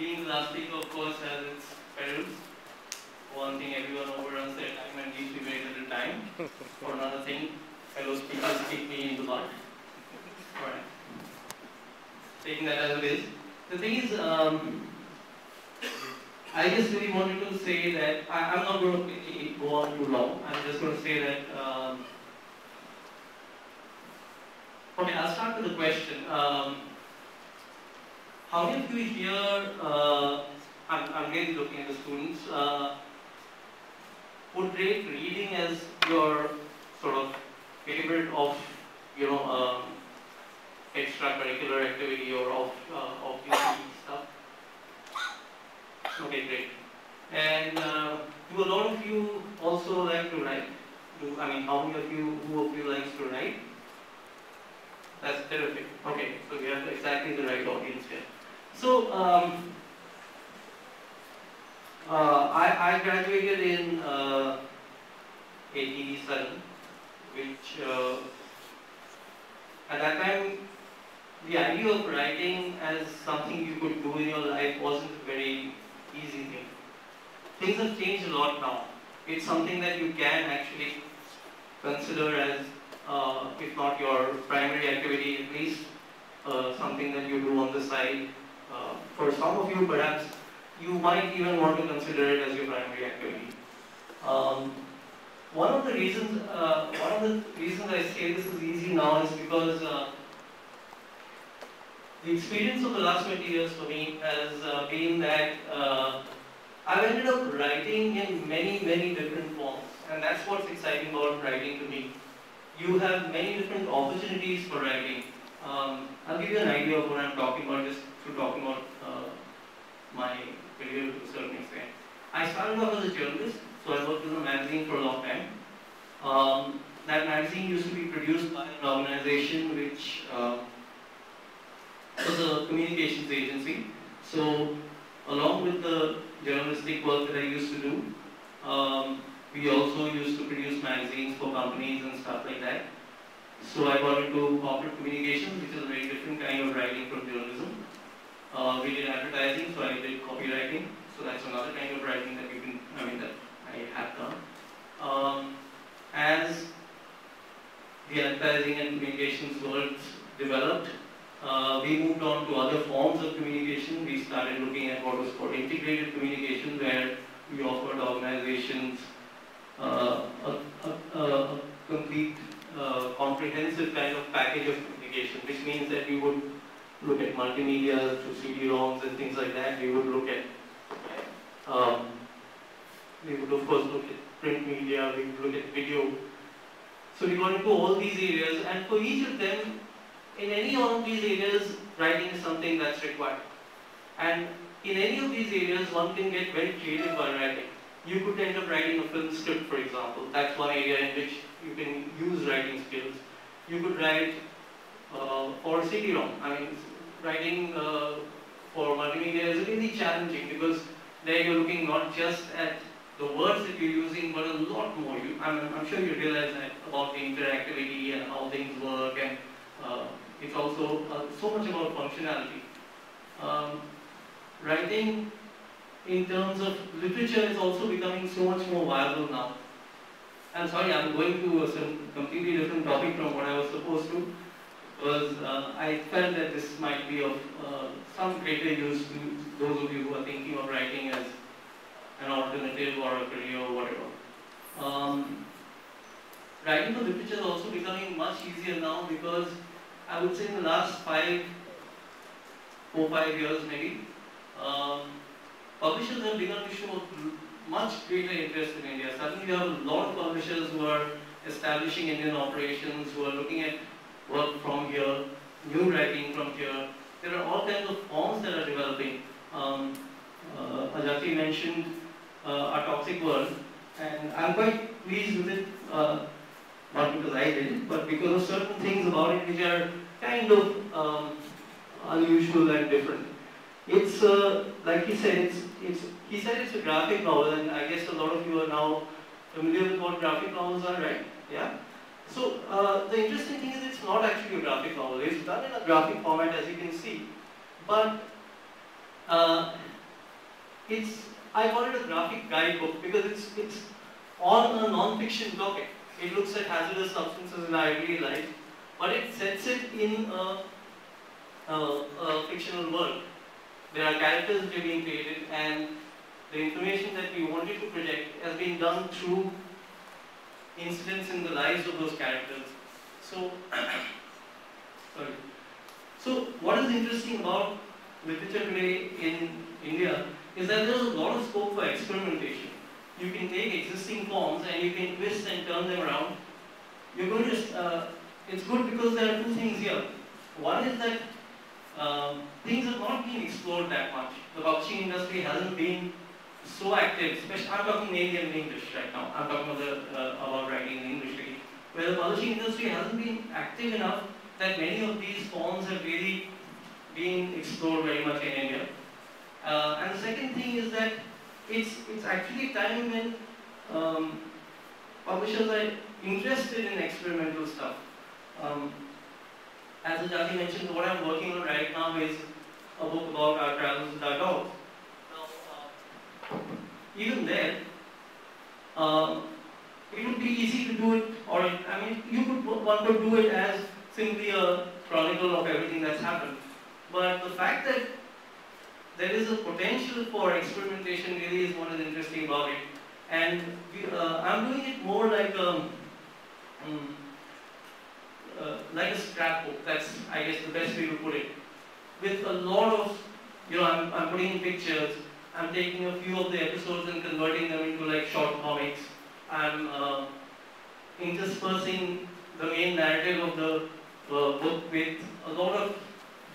being elastic, of course, has its perils. One thing, everyone overruns their time and needs to be very little time. For another thing, fellow speakers kick me in the butt. Alright. Taking that as it is. The thing is, I just really wanted to say that I'm not going to go on too long. I'm just going to say that. Okay, I'll start with the question. How many of you here, I'm really looking at the students, would rate reading as your sort of favorite of, extracurricular activity or of duty stuff? Okay, great. And do a lot of you also like to write? How many of you, who of you likes to write? That's terrific. Okay, so we have exactly the right audience here. So, I graduated in 87, which at that time, the idea of writing as something you could do in your life wasn't a very easy thing. Things have changed a lot now. It's something that you can actually consider as, if not your primary activity, at least something that you do on the side. For some of you, perhaps, you might even want to consider it as your primary activity. One of the reasons I say this is easy now is because the experience of the last 20 years for me has been that I've ended up writing in many, many different forms, and that's what's exciting about writing to me. You have many different opportunities for writing. I'll give you an idea of what I'm talking about just through talking about my career to a certain extent. I started off as a journalist, so I worked in a magazine for a long time. That magazine used to be produced by an organization which was a communications agency. So, along with the journalistic work that I used to do, we also used to produce magazines for companies and stuff like that. So I got into corporate communications, which is a very different kind of writing from journalism. We did advertising, so I did copywriting. So that's another kind of writing that that I have done. As the advertising and communications worlds developed, we moved on to other forms of communication. We started looking at what was called integrated communication, where we offered organizations a complete, comprehensive kind of package of communication, which means that we would look at multimedia through CD-ROMs and things like that. We would look at, we would of course look at print media, we would look at video. So we got into all these areas, and for each of them, in any one of these areas, writing is something that's required. And in any of these areas, one can get very creative by writing. You could end up writing a film script, for example. That's one area in which you can use writing skills. You could write for CD-ROM. Writing for multimedia is really challenging because there you're looking not just at the words that you're using, but a lot more. I'm sure you realize that about the interactivity and how things work, and it's also so much about functionality. Writing in terms of literature is also becoming so much more viable now. I'm sorry, I'm going to a completely different topic from what I was supposed to, because I felt that this might be of some greater use to those of you who are thinking of writing as an alternative or a career or whatever. Writing for literature is also becoming much easier now because I would say in the last 4 or 5 years maybe, publishers have begun to show much greater interest in India. Suddenly you have a lot of publishers who are establishing Indian operations, who are looking at work from here, new writing from here. There are all kinds of forms that are developing. Ajati mentioned A Toxic World, and I'm quite pleased with it, not because I did it, but because of certain things about it which are kind of unusual and different. It's like he said, he said it's a graphic novel, and I guess a lot of you are now familiar with what graphic novels are, right? Yeah. So the interesting thing is it's not actually a graphic novel. It's done in a graphic format, as you can see, but I call it a graphic guidebook because it's on a non-fiction topic. It looks at hazardous substances in our everyday life, but it sets it in a fictional world. There are characters which are being created, and the information that we wanted to project has been done through incidents in the lives of those characters. So, sorry. So, what is interesting about literature today in India is that there is a lot of scope for experimentation. You can take existing forms and you can twist and turn them around. You're going to, it's good because there are two things here. One is that things have not been explored that much. The publishing industry hasn't been so active, especially, I'm talking mainly in English right now. I'm talking about writing in English, where the publishing industry hasn't been active enough that many of these forms have really been explored very much in India. And the second thing is that it's actually a time when publishers are interested in experimental stuff. As Ajati mentioned, what I'm working on right now is a book about our travels with our dogs. Now, even there, it would be easy to do it, or I mean, one could do it as simply a chronicle of everything that's happened. But the fact that there is a potential for experimentation really is what is interesting about it. And I'm doing it more like a scrapbook. That's, I guess, the best way to put it. With a lot of, I'm putting in pictures. I'm taking a few of the episodes and converting them into like short comics. I'm interspersing the main narrative of the book with a lot of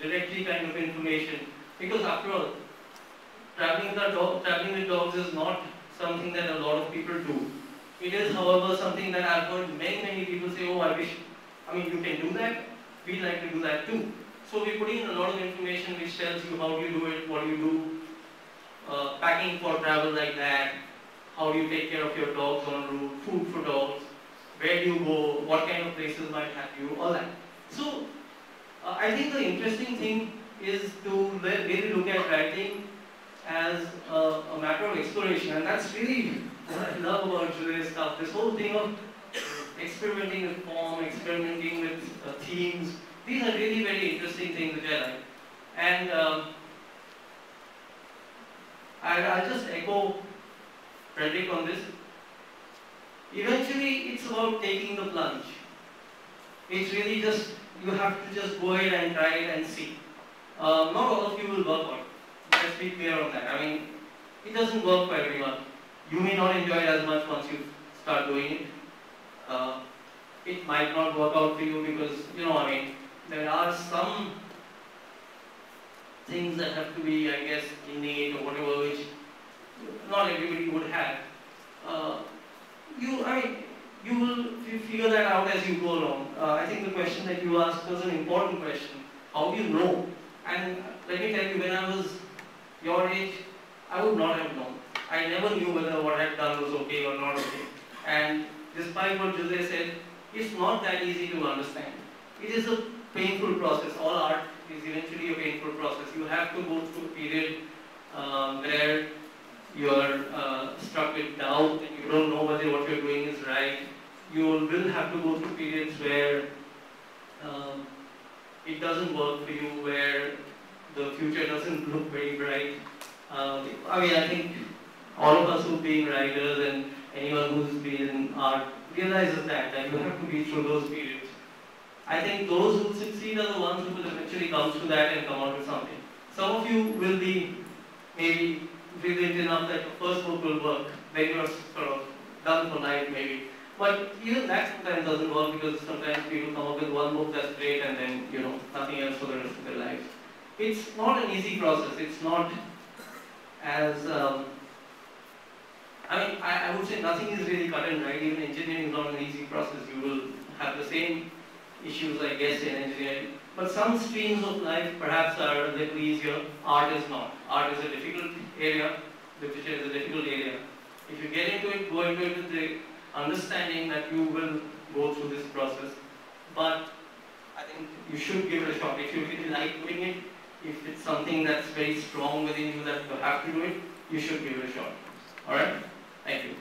directory kind of information. Because after all, traveling with dogs is not something that a lot of people do. It is, however, something that I've heard many people say, oh, you can do that, we'd like to do that too. So we're putting in a lot of information which tells you how do you do it, what do you do, packing for travel like that, how do you take care of your dogs on route, food for dogs, where do you go, what kind of places might have you, all that. So I think the interesting thing is to really look at writing as a matter of exploration, and that's really what I love about Julia's stuff. This whole thing of experimenting with form, experimenting with themes, these are really very interesting things which I like. And I'll just echo Frederick on this. Eventually, it's about taking the plunge. It's really just, you have to just go ahead and try it and see. Not all of you will work on it. Let's be clear on that. I mean, it doesn't work for everyone. You may not enjoy it as much once you start doing it. It might not work out for you because, there are some things that have to be, I guess, innate or whatever, which not everybody would have. You will figure that out as you go along. I think the question that you asked was an important question. How do you know? And let me tell you, when I was your age, I would not have known. I never knew whether what I had done was okay or not okay. And despite what Jose said, it's not that easy to understand. It is a painful process. All art is eventually a painful process. You have to go through a period where you are struck with doubt and you don't know whether what you're doing is right. You will have to go through periods where it doesn't work for you, where the future doesn't look very bright. I think all of us who've been writers and anyone who's been in art realizes that you have to be through those periods. I think those who succeed are the ones who will eventually come through that and come out with something. Some of you will be maybe brilliant enough that your first book will work, then you're sort of done for life maybe. But even that sometimes doesn't work because sometimes people come up with one book that's great and then, nothing else for the rest of their lives. It's not an easy process. It's not as, I would say nothing is really cut and dried. Even engineering is not an easy process. You will have the same issues, I guess, in engineering. But some streams of life perhaps are a little easier. Art is not. Art is a difficult area. Literature is a difficult area. If you get into it, go into it with the understanding that you will go through this process. But I think you should give it a shot. If you really like doing it, if it's something that's very strong within you that you have to do it, you should give it a shot. Alright? Thank you.